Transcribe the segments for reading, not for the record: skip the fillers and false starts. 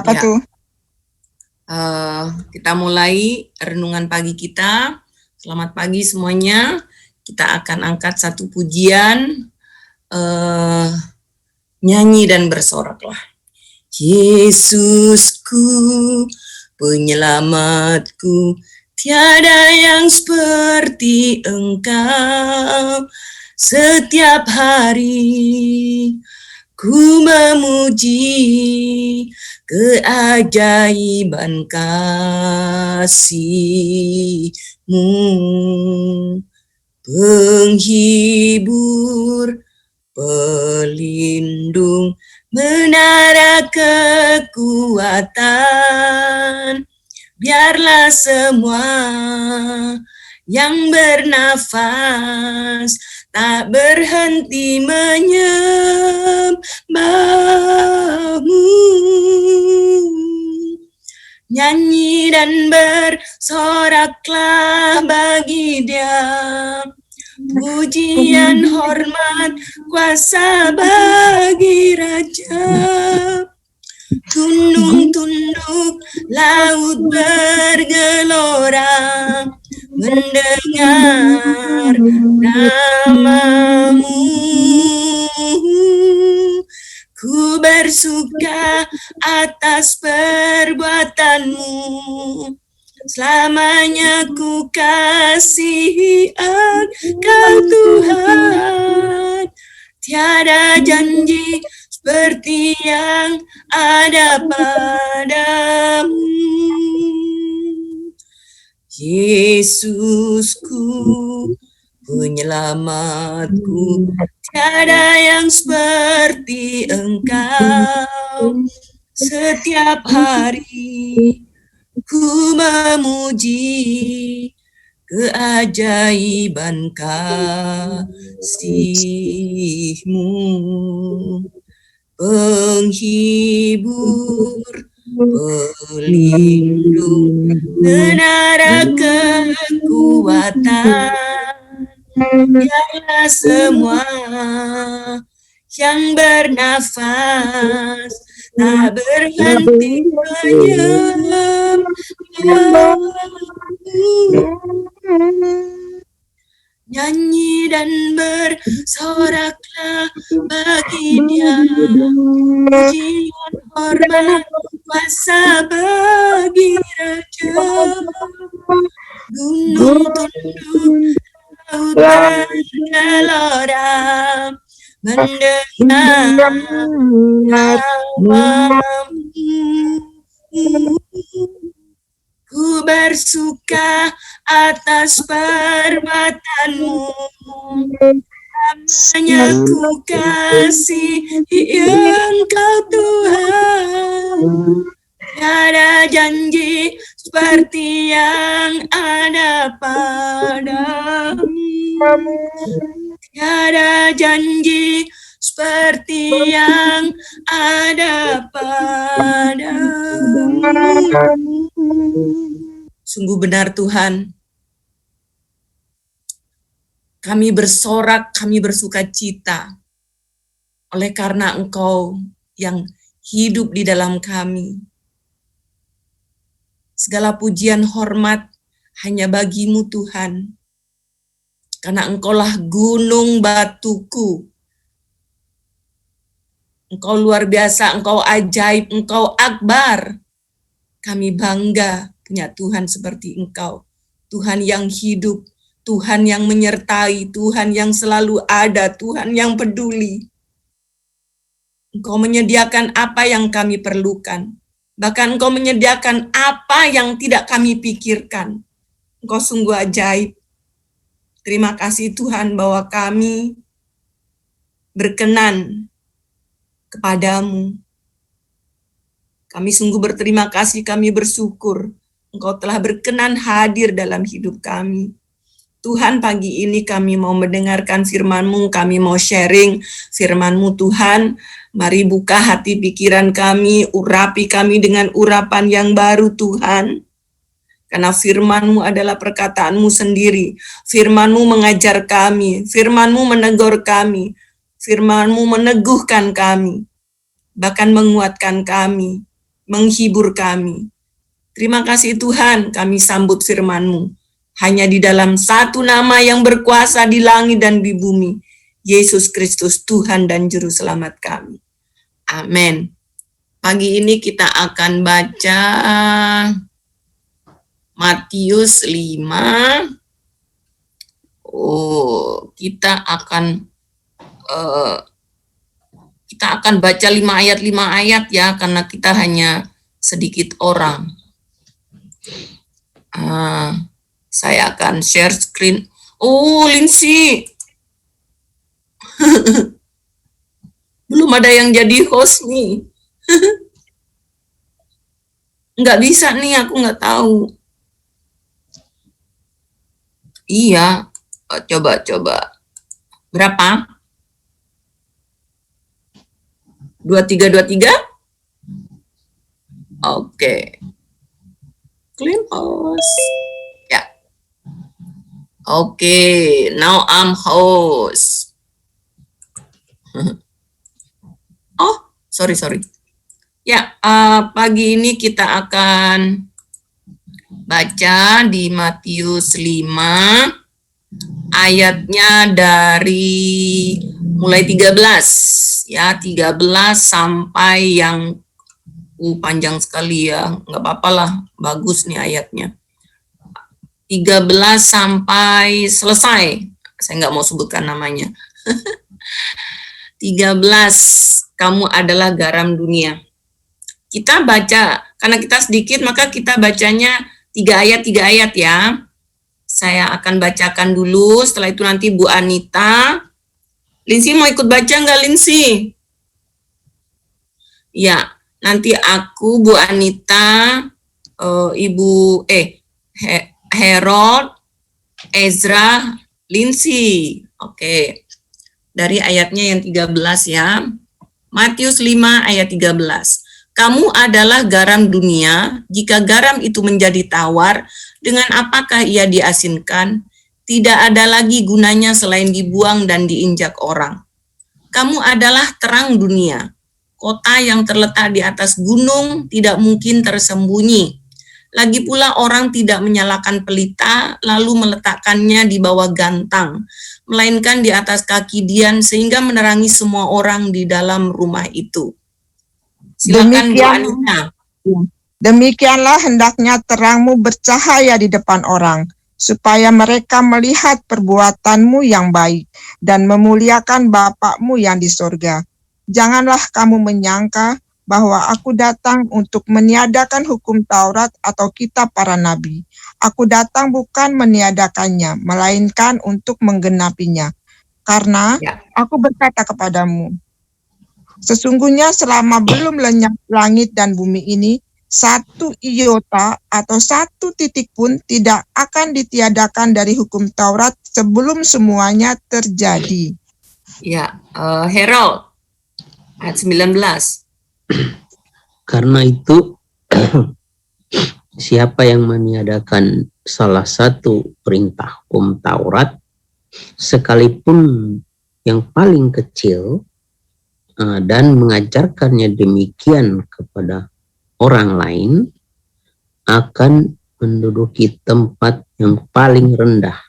Apa Ya, tuh? kita mulai renungan pagi kita. Selamat pagi semuanya. Kita akan angkat satu pujian, nyanyi dan bersoraklah. Yesusku, penyelamatku, tiada yang seperti Engkau. Setiap hari ku memuji keajaiban kasih-Mu, penghibur, pelindung, menara kekuatan. Biarlah semua yang bernafas tak berhenti menyembah-Mu. Nyanyi dan bersoraklah bagi Dia, pujian, hormat, kuasa bagi Raja. Gunung tunduk, laut bergelora, mendengar nama-Mu. Ku bersuka atas perbuatan-Mu, selamanya ku kasihi Engkau Tuhan. Tiada janji seperti yang ada padamu. Yesusku, penyelamatku, tiada yang seperti Engkau. Setiap hari ku memuji keajaiban kasih-Mu, penghibur, pelindung, menara kekuatan. Biarlah semua yang bernafas tak berhenti menyembah-Mu. Nyanyi dan bersoraklah bagi Dia, pujian, hormat, kuasa bagi Raja. Gunung tunduk, laut bergelora, mendengar nama-Mu. Ku bersuka atas perbuatan-Mu, namanya ku kasihi Engkau Tuhan. Tiada janji seperti yang ada padamu. Tiada janji seperti yang ada padamu. Sungguh benar Tuhan, kami bersorak, kami bersuka cita oleh karena Engkau yang hidup di dalam kami. Segala pujian hormat hanya bagi-Mu Tuhan, karena Engkaulah gunung batuku. Engkau luar biasa, Engkau ajaib, Engkau akbar. Kami bangga punya Tuhan seperti Engkau. Tuhan yang hidup, Tuhan yang menyertai, Tuhan yang selalu ada, Tuhan yang peduli. Engkau menyediakan apa yang kami perlukan. Bahkan Engkau menyediakan apa yang tidak kami pikirkan. Engkau sungguh ajaib. Terima kasih Tuhan bahwa kami berkenan kepadamu. Kami sungguh berterima kasih, kami bersyukur Engkau telah berkenan hadir dalam hidup kami. Tuhan, pagi ini kami mau mendengarkan firman-Mu, kami mau sharing firman-Mu Tuhan. Mari buka hati pikiran kami, urapi kami dengan urapan yang baru Tuhan. Karena firman-Mu adalah perkataan-Mu sendiri. Firman-Mu mengajar kami, firman-Mu menegur kami, firman-Mu meneguhkan kami, bahkan menguatkan kami. menghibur kami. Terima kasih Tuhan, kami sambut firman-Mu. Hanya di dalam satu nama yang berkuasa di langit dan di bumi, Yesus Kristus Tuhan dan Juru Selamat kami. Amin. Pagi ini kita akan baca Matius 5. Kita akan baca 5 ayat ya, karena kita hanya sedikit orang. Saya akan share screen. Lindsay. Belum ada yang jadi host nih. Nggak bisa nih, aku nggak tahu. Iya, coba. Berapa? 23? Oke. Claim host. Ya. Oke, now I'm host. Sorry. Ya, pagi ini kita akan baca di Matius 5, ayatnya dari mulai 13, ya, 13 sampai yang panjang sekali ya, nggak apa-apa lah, bagus nih ayatnya. 13 sampai selesai, saya nggak mau sebutkan namanya. 13, kamu adalah garam dunia. Kita baca, karena kita sedikit, maka kita bacanya 3 ayat ya. Saya akan bacakan dulu, setelah itu nanti Bu Anita. Lindsay mau ikut baca nggak, Lindsay? Ya, nanti aku, Bu Anita, Harold, Ezra, Lindsay. Oke. Dari ayatnya yang 13 ya. Matius 5 ayat 13. Kamu adalah garam dunia, jika garam itu menjadi tawar, dengan apakah ia diasinkan? Tidak ada lagi gunanya selain dibuang dan diinjak orang. Kamu adalah terang dunia. Kota yang terletak di atas gunung tidak mungkin tersembunyi. Lagi pula orang tidak menyalakan pelita, lalu meletakkannya di bawah gantang, melainkan di atas kaki dian sehingga menerangi semua orang di dalam rumah itu. Silakan Bu Anita. Demikianlah hendaknya terangmu bercahaya di depan orang, supaya mereka melihat perbuatanmu yang baik dan memuliakan Bapa-Mu yang di sorga. Janganlah kamu menyangka bahwa aku datang untuk meniadakan hukum Taurat atau kitab para nabi. Aku datang bukan meniadakannya, melainkan untuk menggenapinya. Karena aku berkata kepadamu, sesungguhnya selama belum lenyap langit dan bumi ini, satu iota atau satu titik pun tidak akan ditiadakan dari hukum Taurat sebelum semuanya terjadi. Ya, Harold, ayat 19. Karena itu, siapa yang meniadakan salah satu perintah hukum Taurat, sekalipun yang paling kecil, dan mengajarkannya demikian kepada orang lain, akan menduduki tempat yang paling rendah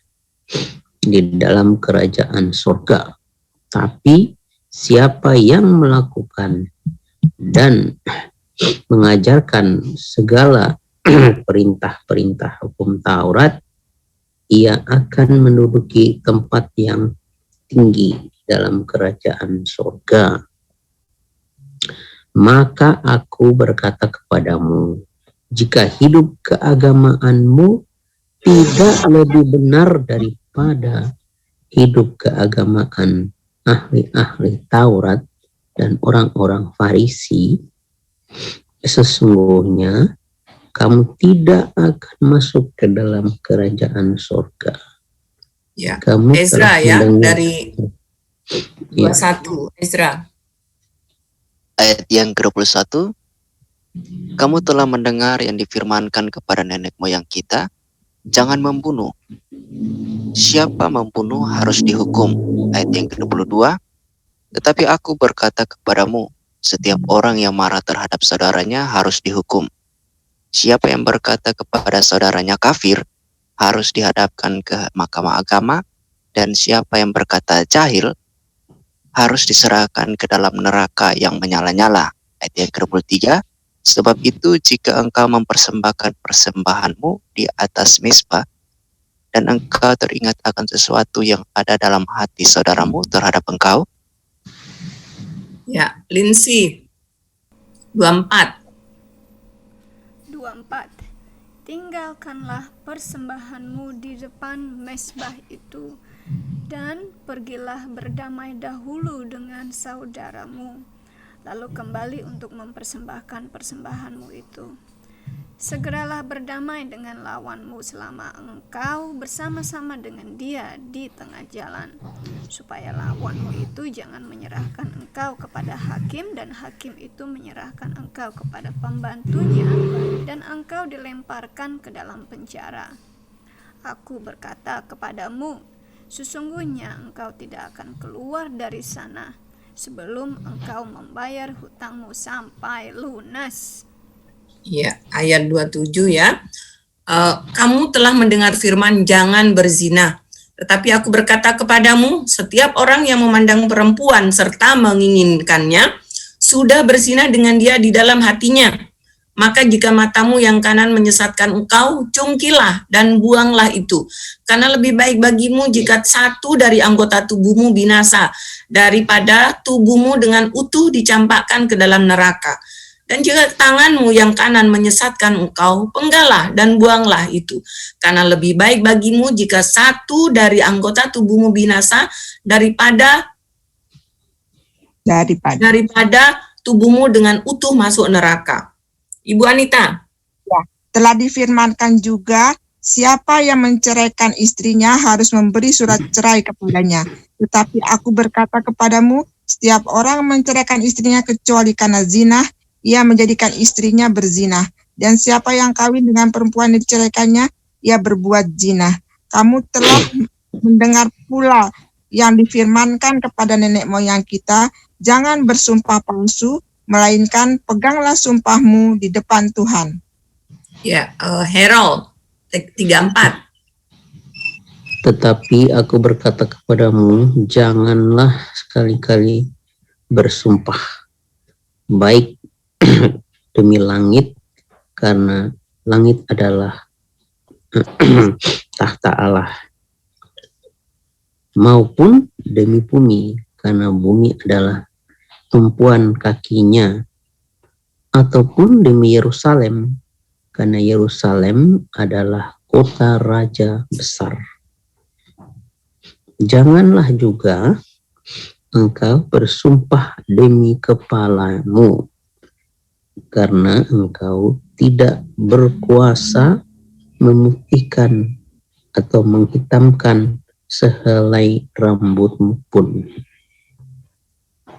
di dalam kerajaan surga. Tapi siapa yang melakukan dan mengajarkan segala perintah-perintah hukum Taurat, ia akan menduduki tempat yang tinggi dalam kerajaan surga. Maka aku berkata kepadamu, jika hidup keagamaanmu tidak lebih benar daripada hidup keagamaan ahli-ahli Taurat dan orang-orang Farisi, sesungguhnya kamu tidak akan masuk ke dalam kerajaan surga. Ya, kamu Ezra ya, dari 21, Ezra. Ayat yang ke-21, kamu telah mendengar yang difirmankan kepada nenek moyang kita, jangan membunuh. Siapa membunuh harus dihukum. Ayat yang ke-22, tetapi aku berkata kepadamu, Setiap orang yang marah terhadap saudaranya harus dihukum. Siapa yang berkata kepada saudaranya kafir harus dihadapkan ke mahkamah agama, dan siapa yang berkata jahil harus diserahkan ke dalam neraka yang menyala-nyala. Ayat yang ke-23, sebab itu jika engkau mempersembahkan persembahanmu di atas mezbah, dan engkau teringat akan sesuatu yang ada dalam hati saudaramu terhadap engkau. Ya, Lindsay. 24. 24. Tinggalkanlah persembahanmu di depan mezbah itu, dan pergilah berdamai dahulu dengan saudaramu, lalu kembali untuk mempersembahkan persembahanmu itu. Segeralah berdamai dengan lawanmu selama engkau bersama-sama dengan dia di tengah jalan, supaya lawanmu itu jangan menyerahkan engkau kepada hakim, dan hakim itu menyerahkan engkau kepada pembantunya, dan engkau dilemparkan ke dalam penjara. Aku berkata kepadamu, sesungguhnya engkau tidak akan keluar dari sana sebelum engkau membayar hutangmu sampai lunas. Ya, ayat 27 ya. Kamu telah mendengar firman jangan berzina. Tetapi aku berkata kepadamu, setiap orang yang memandang perempuan serta menginginkannya sudah berzina dengan dia di dalam hatinya. Maka jika matamu yang kanan menyesatkan engkau, cungkilah dan buanglah itu. Karena lebih baik bagimu jika satu dari anggota tubuhmu binasa, daripada tubuhmu dengan utuh dicampakkan ke dalam neraka. Dan jika tanganmu yang kanan menyesatkan engkau, penggalah dan buanglah itu. Karena lebih baik bagimu jika satu dari anggota tubuhmu binasa daripada tubuhmu dengan utuh masuk neraka. Ibu Anita. Ya, telah difirmankan juga, siapa yang menceraikan istrinya harus memberi surat cerai kepadanya. Tetapi aku berkata kepadamu, setiap orang menceraikan istrinya kecuali karena zina, ia menjadikan istrinya berzina, dan siapa yang kawin dengan perempuan yang diceraikannya, ia berbuat zina. Kamu telah mendengar pula yang difirmankan kepada nenek moyang kita, jangan bersumpah palsu, melainkan peganglah sumpahmu di depan Tuhan. Ya, Harold 34. Tetapi aku berkata kepadamu, janganlah sekali-kali bersumpah, baik demi langit, karena langit adalah tahta Allah, maupun demi bumi, karena bumi adalah tumpuan kakinya, ataupun demi Yerusalem, karena Yerusalem adalah kota raja besar. Janganlah juga engkau bersumpah demi kepalamu, karena engkau tidak berkuasa memutihkan atau menghitamkan sehelai rambutmu pun.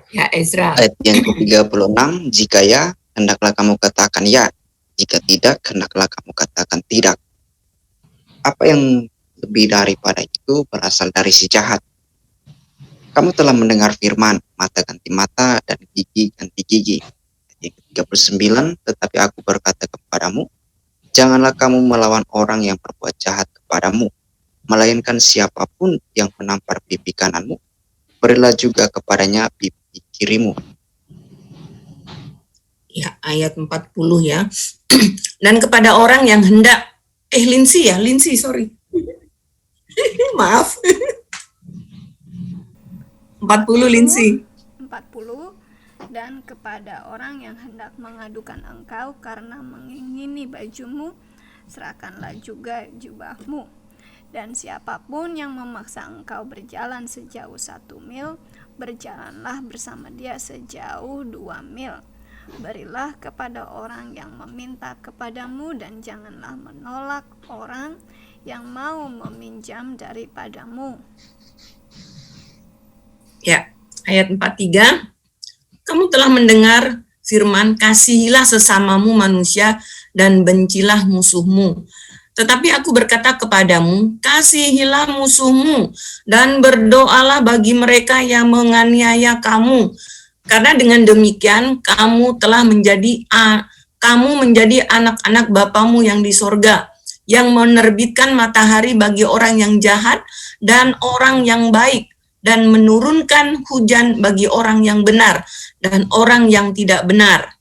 Ya, Ezra. Ayat yang ke-36, jika ya, hendaklah kamu katakan ya, jika tidak, hendaklah kamu katakan tidak. Apa yang lebih daripada itu berasal dari si jahat. Kamu telah mendengar firman, mata ganti mata dan gigi ganti gigi. Ayat yang ke-39, tetapi aku berkata kepadamu, janganlah kamu melawan orang yang berbuat jahat kepadamu, melainkan siapapun yang menampar pipi kananmu, berilah juga kepadanya pipi kirimu. Ya, ayat 40 ya. Dan kepada orang yang hendak Lindsay, sorry. Maaf. 40 Lindsay. 40. Dan kepada orang yang hendak mengadukan engkau karena mengingini bajumu, serahkanlah juga jubahmu. Dan siapapun yang memaksa engkau berjalan sejauh 1 mil, berjalanlah bersama dia sejauh 2 mil. Berilah kepada orang yang meminta kepadamu, dan janganlah menolak orang yang mau meminjam daripadamu. Ya, ayat 43. Kamu telah mendengar firman, kasihilah sesamamu manusia dan bencilah musuhmu. Tetapi aku berkata kepadamu, kasihilah musuhmu dan berdoalah bagi mereka yang menganiaya kamu, Karena dengan demikian kamu telah menjadi anak-anak Bapamu yang di sorga, yang menerbitkan matahari bagi orang yang jahat dan orang yang baik, dan menurunkan hujan bagi orang yang benar dan orang yang tidak benar.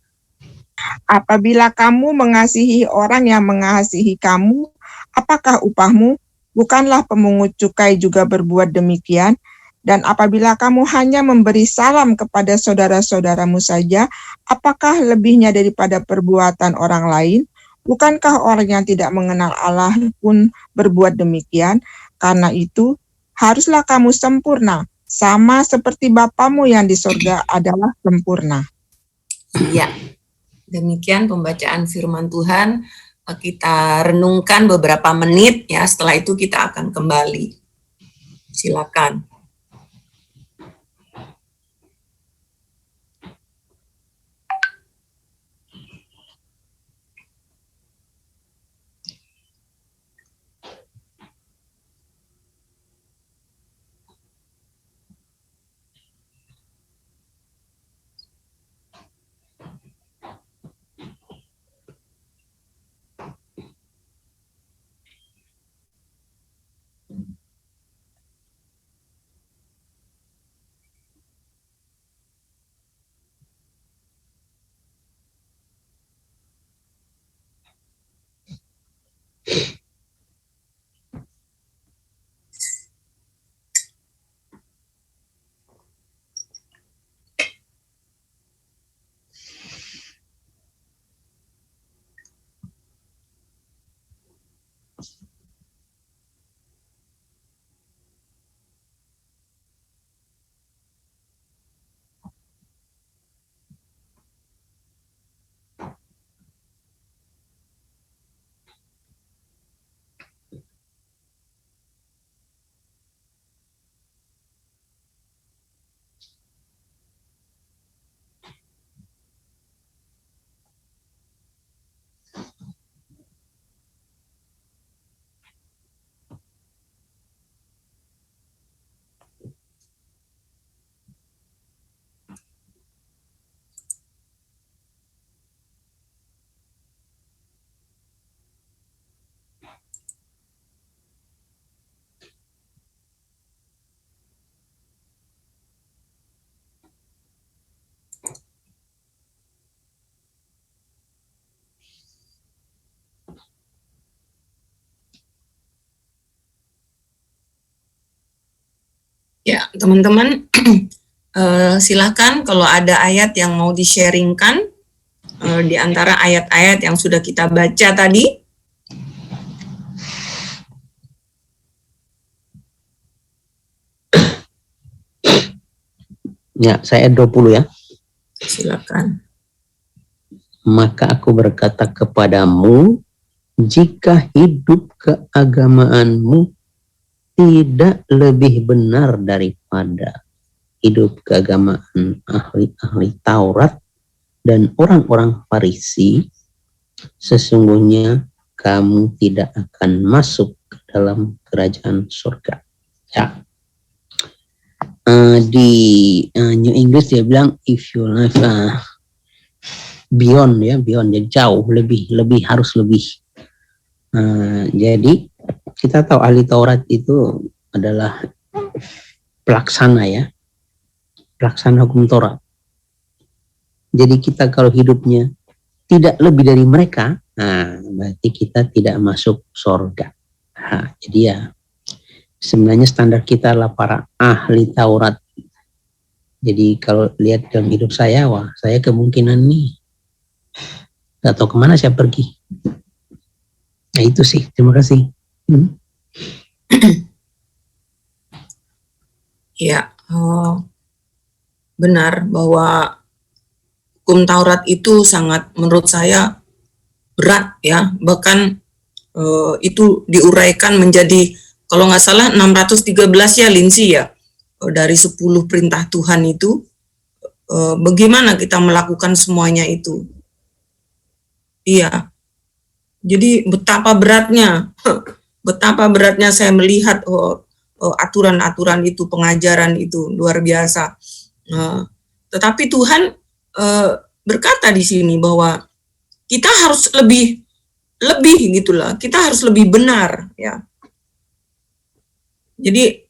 Apabila kamu mengasihi orang yang mengasihi kamu, apakah upahmu? Bukanlah pemungut cukai juga berbuat demikian? Dan apabila kamu hanya memberi salam kepada saudara-saudaramu saja, apakah lebihnya daripada perbuatan orang lain? Bukankah orang yang tidak mengenal Allah pun berbuat demikian? Karena itu, haruslah kamu sempurna, sama seperti Bapamu yang di surga adalah sempurna. Iya, demikian pembacaan firman Tuhan. Kita renungkan beberapa menit ya, setelah itu kita akan kembali. Silakan. Ya, teman-teman, silakan kalau ada ayat yang mau di-sharingkan di antara ayat-ayat yang sudah kita baca tadi. Ya, saya 20 ya. Silakan. Maka aku berkata kepadamu, jika hidup keagamaanmu tidak lebih benar daripada hidup keagamaan ahli-ahli Taurat dan orang-orang Farisi, sesungguhnya kamu tidak akan masuk ke dalam kerajaan surga. Ya. Di New English dia bilang if you live beyond ya, beyond, jadi jauh, lebih harus lebih. Jadi kita tahu ahli Taurat itu adalah pelaksana ya, pelaksana hukum Taurat. Jadi kita kalau hidupnya tidak lebih dari mereka, berarti kita tidak masuk surga. Jadi ya sebenarnya standar kita adalah para ahli Taurat. Jadi kalau lihat dalam hidup saya, wah saya kemungkinan nih nggak tahu kemana saya pergi. Nah itu sih, terima kasih. Ya, benar bahwa hukum Taurat itu sangat menurut saya berat ya, bahkan itu diuraikan menjadi kalau nggak salah 613 ya Lindsay ya, dari 10 perintah Tuhan itu, bagaimana kita melakukan semuanya itu. Iya, jadi betapa beratnya saya melihat aturan-aturan itu, pengajaran itu luar biasa. Tetapi Tuhan berkata di sini bahwa kita harus lebih gitulah, kita harus lebih benar ya. Jadi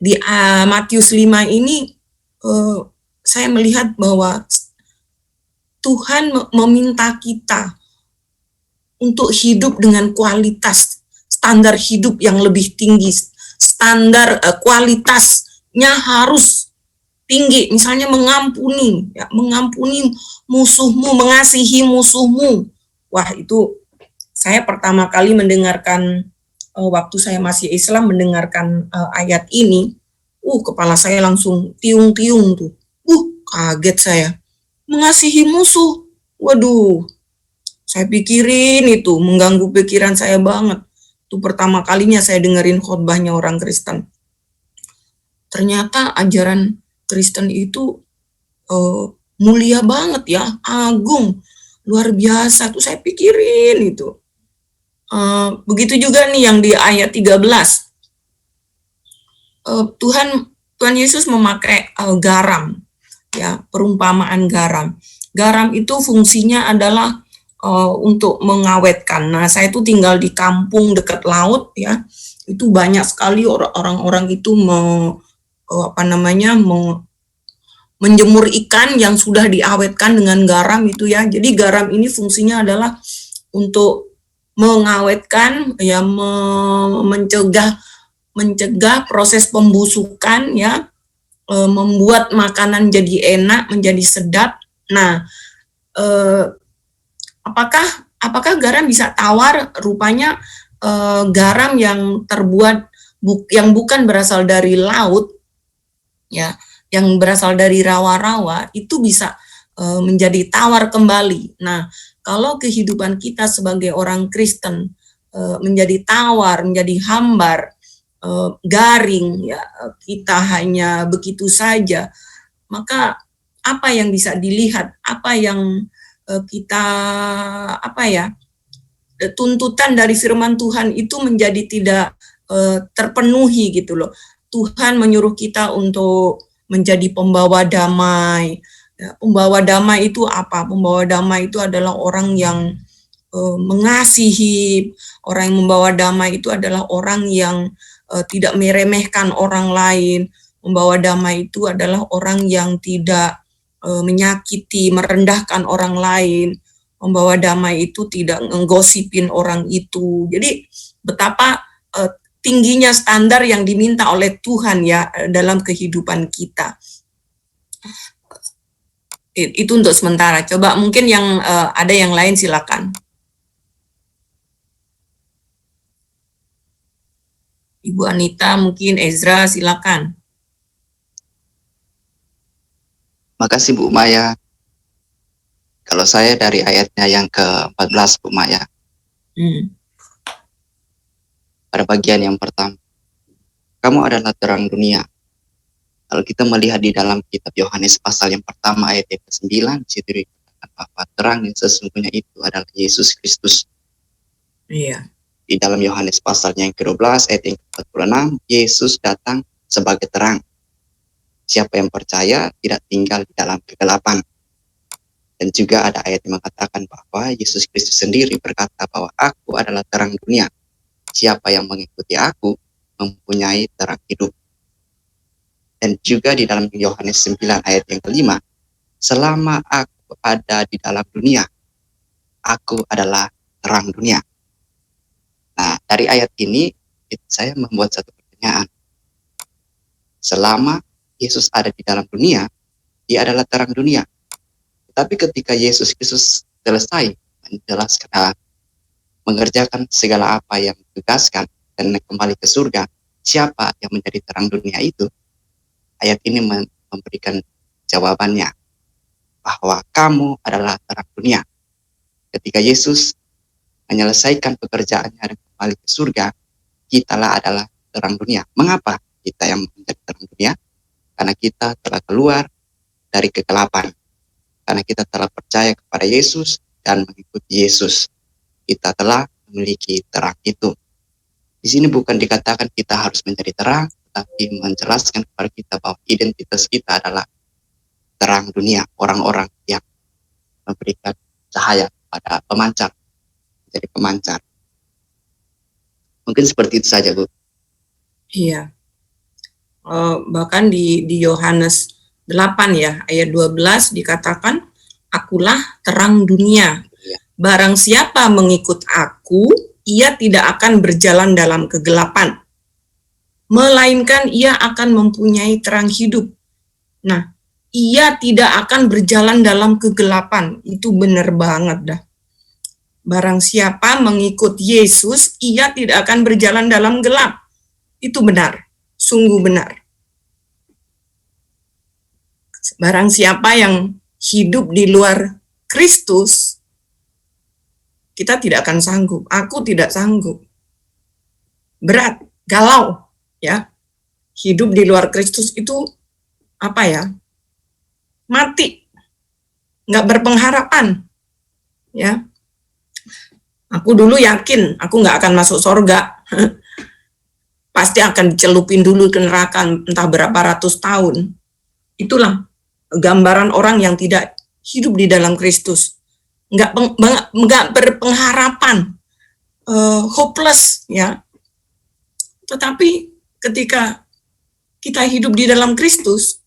di Matius 5 ini saya melihat bahwa Tuhan meminta kita untuk hidup dengan kualitas, standar hidup yang lebih tinggi, standar kualitasnya harus tinggi. Misalnya mengampuni, ya, mengampuni musuhmu, mengasihi musuhmu. Wah, itu saya pertama kali mendengarkan waktu saya masih Islam, mendengarkan ayat ini, kepala saya langsung tiung-tiung tuh. Kaget saya. Mengasihi musuh. Waduh, saya pikirin itu, mengganggu pikiran saya banget. Itu pertama kalinya saya dengerin khotbahnya orang Kristen. Ternyata ajaran Kristen itu mulia banget ya, agung, luar biasa. Tuh saya pikirin itu. Begitu juga nih yang di ayat 13. Tuhan Yesus memakai garam, ya, perumpamaan garam. Garam itu fungsinya adalah untuk mengawetkan. Nah, saya itu tinggal di kampung dekat laut, ya. Itu banyak sekali orang-orang itu menjemur ikan yang sudah diawetkan dengan garam itu ya. Jadi garam ini fungsinya adalah untuk mengawetkan, ya, mencegah proses pembusukan, ya, membuat makanan jadi enak, menjadi sedap. Nah, apakah garam bisa tawar? Rupanya garam yang terbuat yang bukan berasal dari laut, ya, yang berasal dari rawa-rawa itu bisa menjadi tawar kembali. Nah, kalau kehidupan kita sebagai orang Kristen menjadi tawar, menjadi hambar, garing, ya, kita hanya begitu saja, maka apa yang bisa dilihat, apa yang tuntutan dari firman Tuhan itu menjadi tidak terpenuhi gitu loh. Tuhan menyuruh kita untuk menjadi pembawa damai. Ya, pembawa damai itu apa? Pembawa damai itu adalah orang yang mengasihi. Orang yang membawa damai itu adalah orang yang tidak meremehkan orang lain. Membawa damai itu adalah orang yang tidak menyakiti, merendahkan orang lain. Membawa damai itu tidak menggosipin orang itu. Jadi betapa tingginya standar yang diminta oleh Tuhan, ya, dalam kehidupan kita. Itu untuk sementara. Coba mungkin yang ada yang lain, silakan. Ibu Anita, mungkin Ezra, silakan. Makasih Bu Maya. Kalau saya dari ayatnya yang ke-14 Bu Maya. Pada bagian yang pertama, kamu adalah terang dunia. Kalau kita melihat di dalam kitab Yohanes pasal yang pertama ayat yang ke-9, di situ dikatakan bahwa terang yang sesungguhnya itu adalah Yesus Kristus. Iya. Di dalam Yohanes pasal yang ke-12 ayat yang ke-46, Yesus datang sebagai terang. Siapa yang percaya tidak tinggal di dalam kegelapan. Dan juga ada ayat yang mengatakan bahwa Yesus Kristus sendiri berkata bahwa aku adalah terang dunia. Siapa yang mengikuti aku mempunyai terang hidup. Dan juga di dalam Yohanes 9 ayat yang ke-5, selama aku ada di dalam dunia, aku adalah terang dunia. Nah, dari ayat ini saya membuat satu pertanyaan. Selama Yesus ada di dalam dunia, dia adalah terang dunia. Tapi ketika Yesus Kristus selesai menjelaskan, mengerjakan segala apa yang ditugaskan dan kembali ke surga, siapa yang menjadi terang dunia itu? Ayat ini memberikan jawabannya, bahwa kamu adalah terang dunia. Ketika Yesus menyelesaikan pekerjaannya dan kembali ke surga, kitalah adalah terang dunia. Mengapa kita yang menjadi terang dunia? Karena kita telah keluar dari kegelapan. Karena kita telah percaya kepada Yesus dan mengikuti Yesus. Kita telah memiliki terang itu. Di sini bukan dikatakan kita harus menjadi terang, tetapi menjelaskan kepada kita bahwa identitas kita adalah terang dunia, orang-orang yang memberikan cahaya pada pemancar, jadi pemancar. Mungkin seperti itu saja, Bu. Iya. Bahkan di Yohanes 8 ya, ayat 12 dikatakan, akulah terang dunia. Iya. Barang siapa mengikut aku, ia tidak akan berjalan dalam kegelapan, melainkan ia akan mempunyai terang hidup. Nah, ia tidak akan berjalan dalam kegelapan. Itu benar banget dah. Barang siapa mengikut Yesus, ia tidak akan berjalan dalam gelap. Itu benar, sungguh benar. Barang siapa yang hidup di luar Kristus, kita tidak akan sanggup. Aku tidak sanggup. Berat, galau, ya. Hidup di luar Kristus itu apa ya? Mati, nggak berpengharapan, ya. Aku dulu yakin aku nggak akan masuk surga. Pasti akan dicelupin dulu ke neraka entah berapa ratus tahun. Itulah gambaran orang yang tidak hidup di dalam Kristus. Nggak berpengharapan, hopeless, ya. Tetapi ketika kita hidup di dalam Kristus,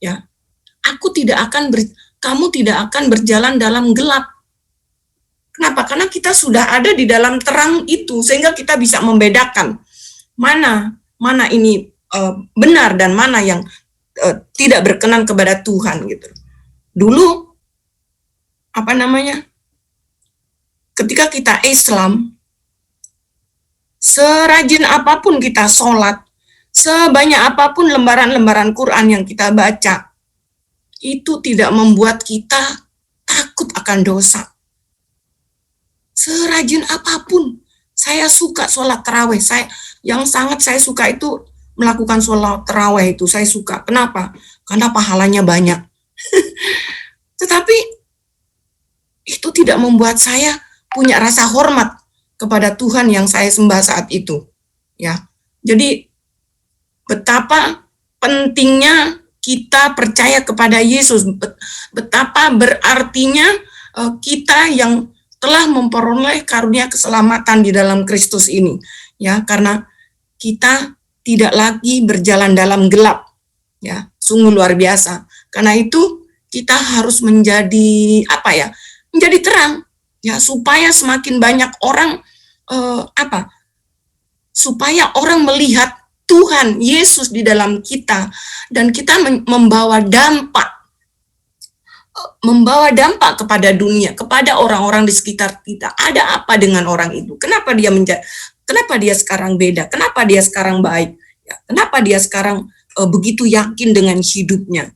ya, kamu tidak akan berjalan dalam gelap. Kenapa? Karena kita sudah ada di dalam terang itu, sehingga kita bisa membedakan mana ini benar dan mana yang tidak berkenan kepada Tuhan gitu. Dulu ketika kita Islam, serajin apapun kita sholat, sebanyak apapun lembaran-lembaran Quran yang kita baca, itu tidak membuat kita takut akan dosa. Serajin apapun, saya suka sholat tarawih. Yang sangat saya suka itu melakukan sholat tarawih itu. Saya suka. Kenapa? Karena pahalanya banyak. Tetapi itu tidak membuat saya punya rasa hormat kepada Tuhan yang saya sembah saat itu. Ya, jadi betapa pentingnya kita percaya kepada Yesus. Betapa berartinya kita yang telah memperoleh karunia keselamatan di dalam Kristus ini, ya, karena kita tidak lagi berjalan dalam gelap, ya, sungguh luar biasa. Karena itu kita harus menjadi menjadi terang, ya, supaya semakin banyak orang supaya orang melihat Tuhan Yesus di dalam kita dan kita membawa dampak kepada dunia, kepada orang-orang di sekitar kita. Ada apa dengan orang itu? Kenapa dia sekarang beda? Kenapa dia sekarang baik? Ya, kenapa dia sekarang begitu yakin dengan hidupnya?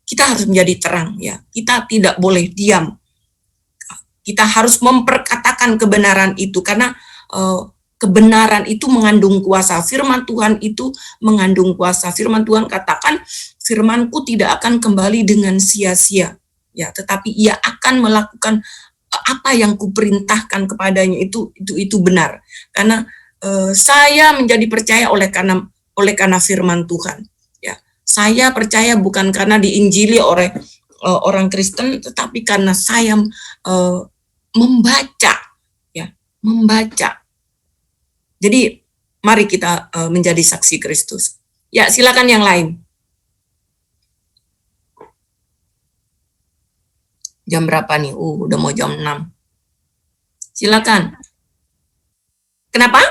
Kita harus menjadi terang, ya. Kita tidak boleh diam. Kita harus memperkatakan kebenaran itu karena kebenaran itu mengandung kuasa. Firman Tuhan itu mengandung kuasa. Firman Tuhan katakan, firman-Ku tidak akan kembali dengan sia-sia, ya, tetapi ia akan melakukan apa yang Kuperintahkan kepadanya. Itu benar. Karena saya menjadi percaya oleh karena firman Tuhan. Ya, saya percaya bukan karena diinjili oleh orang Kristen, tetapi karena saya membaca. Jadi mari kita menjadi saksi Kristus. Ya, silakan yang lain. Jam berapa nih? Udah mau jam 6. Silakan. Kenapa?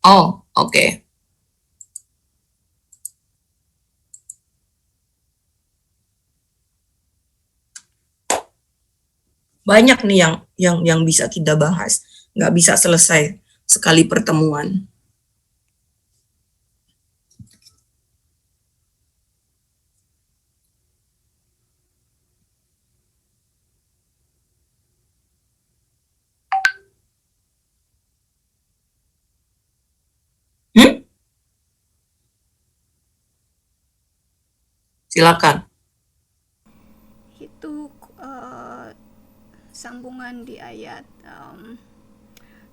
Oh, oke. Banyak nih yang bisa kita bahas. Nggak bisa selesai sekali pertemuan. Silakan. Itu sambungan di ayat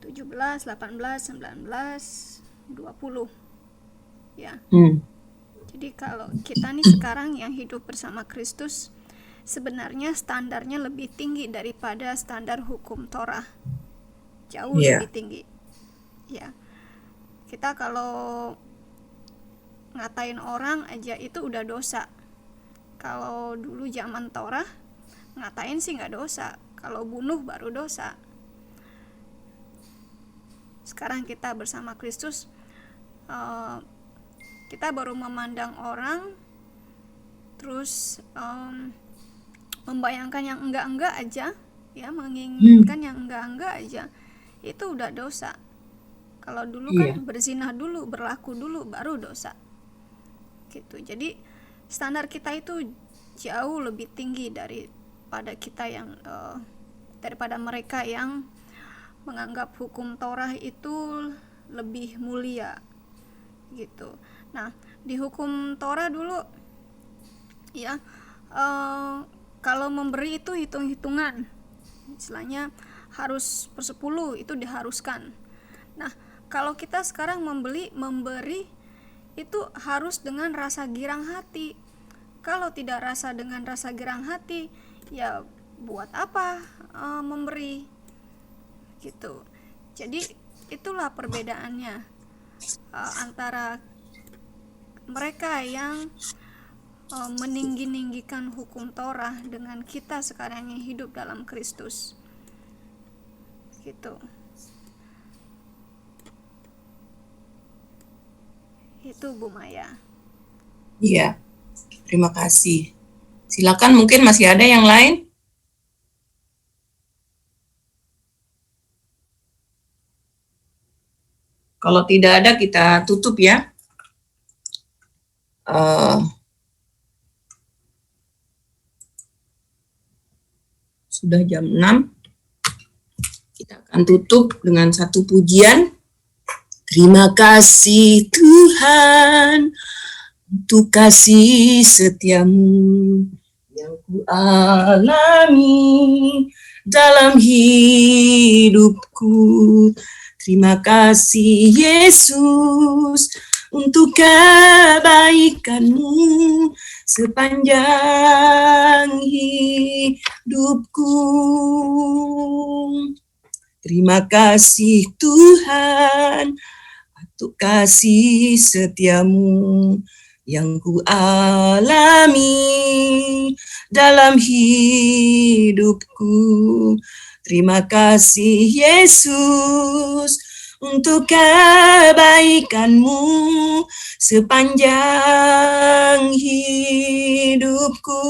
17, 18, 19, 20. Ya. Jadi Jadi kalau kita nih sekarang yang hidup bersama Kristus, sebenarnya standarnya lebih tinggi daripada standar hukum Torah. Jauh lebih tinggi. Ya. Kita kalau ngatain orang aja itu udah dosa. Kalau dulu zaman Torah, ngatain sih nggak dosa. Kalau bunuh baru dosa. Sekarang kita bersama Kristus, kita baru memandang orang, terus membayangkan yang enggak-enggak aja, ya, menginginkan yang enggak-enggak aja, itu udah dosa. Kalau dulu kan berzina dulu, berlaku dulu, baru dosa. Gitu. Jadi standar kita itu jauh lebih tinggi daripada kita yang daripada mereka yang menganggap hukum Torah itu lebih mulia. Gitu. Nah, di hukum Torah dulu, ya, kalau memberi itu hitung-hitungan, istilahnya harus per 10 itu diharuskan. Nah, kalau kita sekarang memberi itu harus dengan rasa girang hati. Kalau tidak dengan rasa girang hati, ya buat apa memberi? Gitu. Jadi itulah perbedaannya antara mereka yang meninggi-ninggikan hukum Torah dengan kita sekarang yang hidup dalam Kristus. Gitu. Itu Bu Maya. Iya, terima kasih. Silakan, mungkin masih ada yang lain? Kalau tidak ada, kita tutup ya. Sudah jam 6. Kita akan tutup dengan satu pujian. Terima kasih Tuhan untuk kasih setiamu yang ku alami dalam hidupku. Terima kasih Yesus untuk kebaikanmu sepanjang hidupku. Terima kasih Tuhan untuk kasih setiamu yang ku alami dalam hidupku. Terima kasih Yesus untuk kebaikanmu sepanjang hidupku.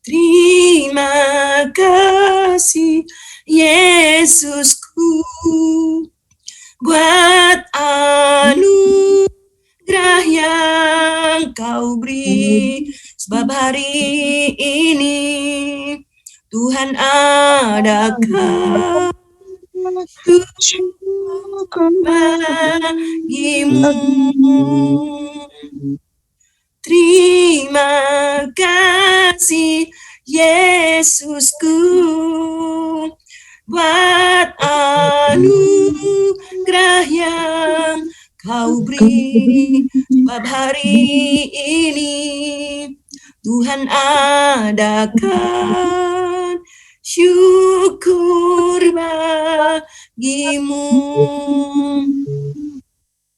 Terima kasih Yesusku buat anugerah yang kau beri, sebab hari ini Tuhan adakan bagimu. Terima kasih Yesusku buat anugerah yang kau beri, sebab hari ini Tuhan adakan syukur bagimu.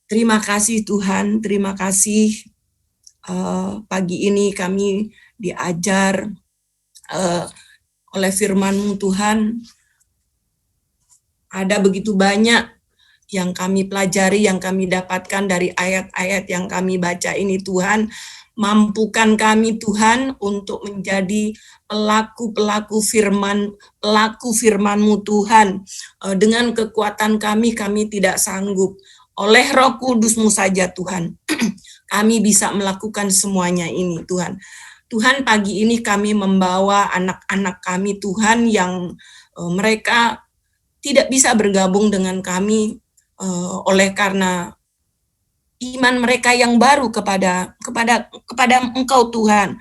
Terima kasih Tuhan, terima kasih. Pagi ini kami diajar oleh firman-Mu Tuhan. Ada begitu banyak yang kami pelajari, yang kami dapatkan dari ayat-ayat yang kami baca ini Tuhan. Mampukan kami Tuhan untuk menjadi pelaku-pelaku firman-Mu Tuhan. Dengan kekuatan kami tidak sanggup. Oleh Roh Kudus-Mu saja Tuhan, kami bisa melakukan semuanya ini Tuhan. Tuhan, pagi ini kami membawa anak-anak kami Tuhan yang mereka tidak bisa bergabung dengan kami oleh karena iman mereka yang baru kepada Engkau Tuhan.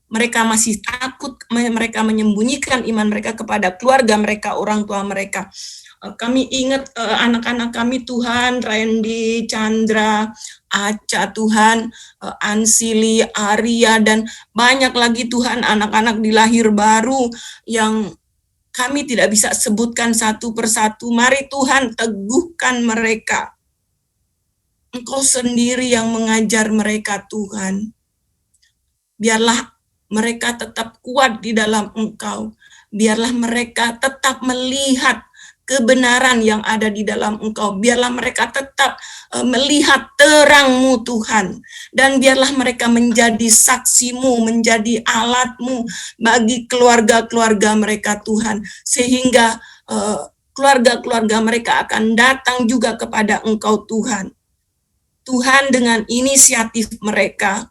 Mereka masih takut, mereka menyembunyikan iman mereka kepada keluarga mereka, orang tua mereka. Kami ingat anak-anak kami Tuhan, Randy, Chandra, Aca Tuhan, Ansili, Arya, dan banyak lagi Tuhan anak-anak di lahir baru yang kami tidak bisa sebutkan satu persatu. Mari Tuhan teguhkan mereka. Engkau sendiri yang mengajar mereka Tuhan. Biarlah mereka tetap kuat di dalam Engkau. Biarlah mereka tetap melihat kebenaran yang ada di dalam Engkau. Biarlah mereka tetap melihat terang-Mu Tuhan. Dan biarlah mereka menjadi saksi-Mu, menjadi alat-Mu bagi keluarga-keluarga mereka Tuhan. Sehingga keluarga-keluarga mereka akan datang juga kepada Engkau Tuhan. Tuhan, dengan inisiatif mereka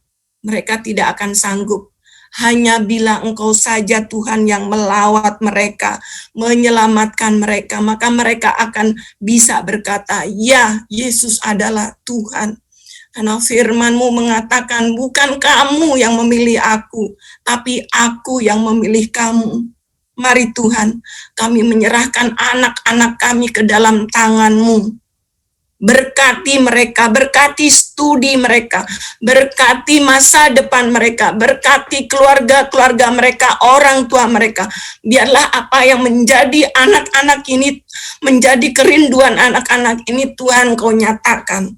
tidak akan sanggup. Hanya bila Engkau saja Tuhan yang melawat mereka, menyelamatkan mereka, maka mereka akan bisa berkata, ya, Yesus adalah Tuhan. Karena firman-Mu mengatakan, bukan kamu yang memilih aku, tapi aku yang memilih kamu. Mari Tuhan, kami menyerahkan anak-anak kami ke dalam tangan-Mu. Berkati mereka, berkati studi mereka, berkati masa depan mereka, berkati keluarga-keluarga mereka, orang tua mereka. Biarlah apa yang menjadi anak-anak ini, menjadi kerinduan anak-anak ini, Tuhan Kau nyatakan.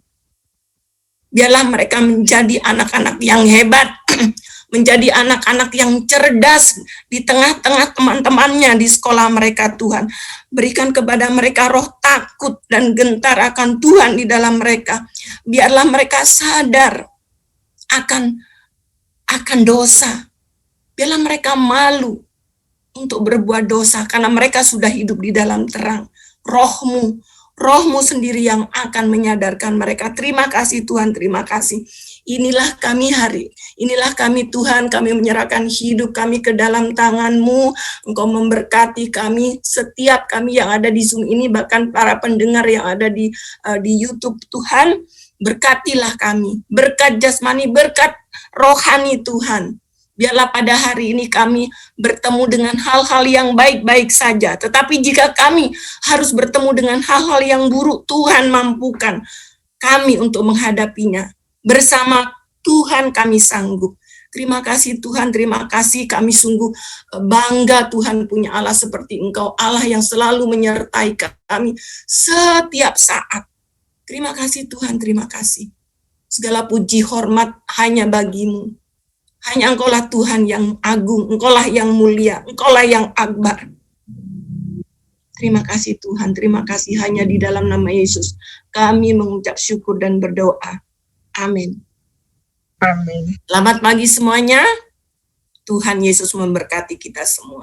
Biarlah mereka menjadi anak-anak yang hebat, menjadi anak-anak yang cerdas di tengah-tengah teman-temannya di sekolah mereka Tuhan. Berikan kepada mereka roh takut dan gentar akan Tuhan di dalam mereka. Biarlah mereka sadar akan dosa. Biarlah mereka malu untuk berbuat dosa karena mereka sudah hidup di dalam terang. Roh-Mu sendiri yang akan menyadarkan mereka. Terima kasih Tuhan, terima kasih. Inilah kami inilah kami Tuhan, kami menyerahkan hidup kami ke dalam tangan-Mu. Engkau memberkati kami, setiap kami yang ada di Zoom ini, bahkan para pendengar yang ada di YouTube Tuhan, berkatilah kami, berkat jasmani, berkat rohani Tuhan. Biarlah pada hari ini kami bertemu dengan hal-hal yang baik-baik saja. Tetapi jika kami harus bertemu dengan hal-hal yang buruk, Tuhan mampukan kami untuk menghadapinya. Bersama Tuhan kami sanggup. Terima kasih Tuhan, terima kasih. Kami sungguh bangga Tuhan punya Allah seperti Engkau. Allah yang selalu menyertai kami setiap saat. Terima kasih Tuhan, terima kasih. Segala puji hormat hanya bagi-Mu. Hanya Engkaulah Tuhan yang agung, Engkaulah yang mulia, Engkaulah yang akbar. Terima kasih Tuhan, terima kasih. Hanya di dalam nama Yesus kami mengucap syukur dan berdoa. Amin. Amin. Selamat pagi semuanya. Tuhan Yesus memberkati kita semua.